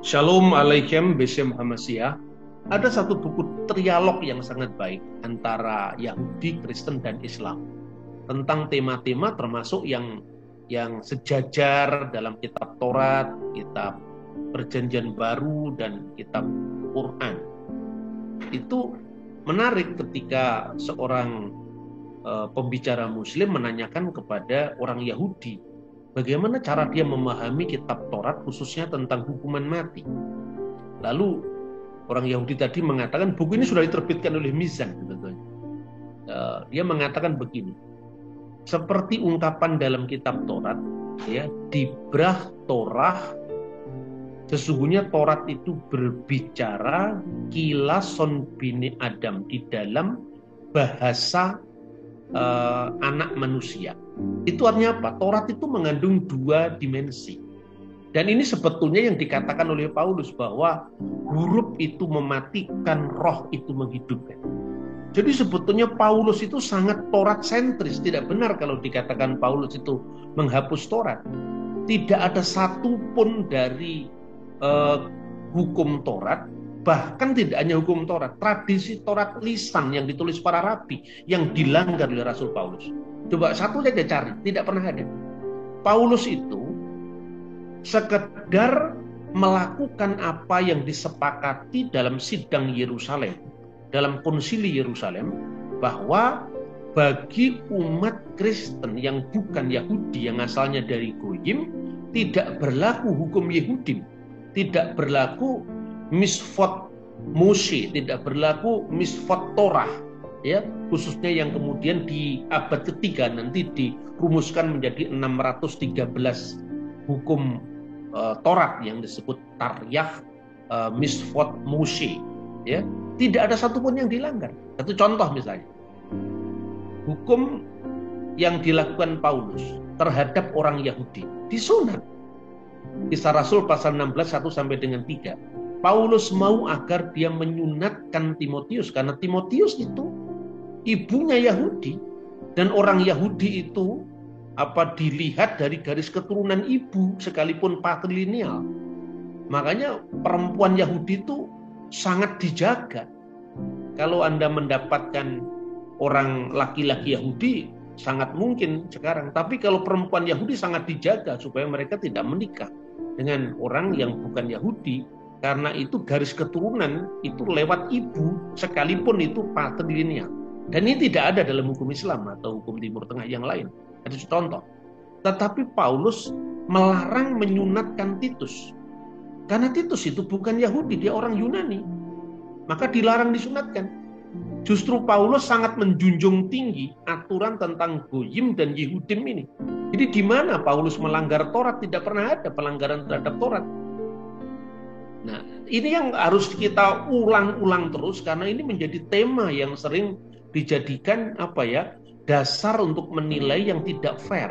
Shalom Alaikum Besem Hamasiyah. Ada satu buku trialog yang sangat baik antara Yahudi, Kristen, dan Islam tentang tema-tema termasuk yang sejajar dalam kitab Taurat, kitab Perjanjian Baru, dan kitab Quran. Itu menarik ketika seorang pembicara Muslim menanyakan kepada orang Yahudi bagaimana cara dia memahami kitab Taurat khususnya tentang hukuman mati. Lalu orang Yahudi tadi mengatakan buku ini sudah diterbitkan oleh Mizan. Dia mengatakan begini, seperti ungkapan dalam kitab Taurat, ya, dibrah Torah, sesungguhnya Taurat itu berbicara kilason bini Adam di dalam bahasa anak manusia. Itu artinya apa? Taurat itu mengandung dua dimensi. Dan ini sebetulnya yang dikatakan oleh Paulus bahwa huruf itu mematikan, roh itu menghidupkan. Jadi sebetulnya Paulus itu sangat Taurat sentris. Tidak benar kalau dikatakan Paulus itu menghapus Taurat. Tidak ada satupun dari hukum Taurat, bahkan tidak hanya hukum Taurat, tradisi Taurat lisan yang ditulis para rabi yang dilanggar oleh Rasul Paulus. Coba satu saja cari, tidak pernah ada. Paulus itu sekedar melakukan apa yang disepakati dalam sidang Yerusalem, dalam konsili Yerusalem, bahwa bagi umat Kristen yang bukan Yahudi, yang asalnya dari Goyim, tidak berlaku hukum Yehudi, tidak berlaku misfot Moshe, tidak berlaku misfot Torah, ya, khususnya yang kemudian di abad ketiga nanti dirumuskan menjadi 613 hukum Taurat yang disebut Taryakh, misfot Moshe, ya, tidak ada satupun yang dilanggar. Satu contoh misalnya, hukum yang dilakukan Paulus terhadap orang Yahudi disunat. Kisah Rasul pasal 16 1 sampai dengan 3. Paulus mau agar dia menyunatkan Timotius karena Timotius itu ibunya Yahudi, dan orang Yahudi itu dilihat dari garis keturunan ibu sekalipun patrilineal. Makanya perempuan Yahudi itu sangat dijaga. Kalau Anda mendapatkan orang laki-laki Yahudi sangat mungkin sekarang, tapi kalau perempuan Yahudi sangat dijaga supaya mereka tidak menikah dengan orang yang bukan Yahudi, karena itu garis keturunan itu lewat ibu sekalipun itu patrilineal. Dan ini tidak ada dalam hukum Islam atau hukum Timur Tengah yang lain. Ada contoh. Tetapi Paulus melarang menyunatkan Titus. Karena Titus itu bukan Yahudi, dia orang Yunani. Maka dilarang disunatkan. Justru Paulus sangat menjunjung tinggi aturan tentang Goyim dan Yehudim ini. Jadi di mana Paulus melanggar Taurat? Tidak pernah ada pelanggaran terhadap Taurat. Nah, ini yang harus kita ulang-ulang terus karena ini menjadi tema yang sering dijadikan dasar untuk menilai yang tidak fair.